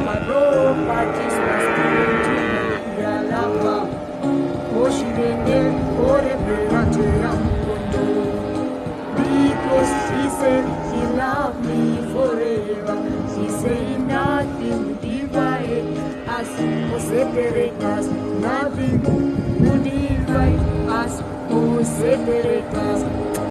my properties was given to me. Yalaba, Oshirene, Oreberantea, Kondo. Because he said he loved me forever. He said nothing would divide us or separate us. Nothing would divide us or separate us.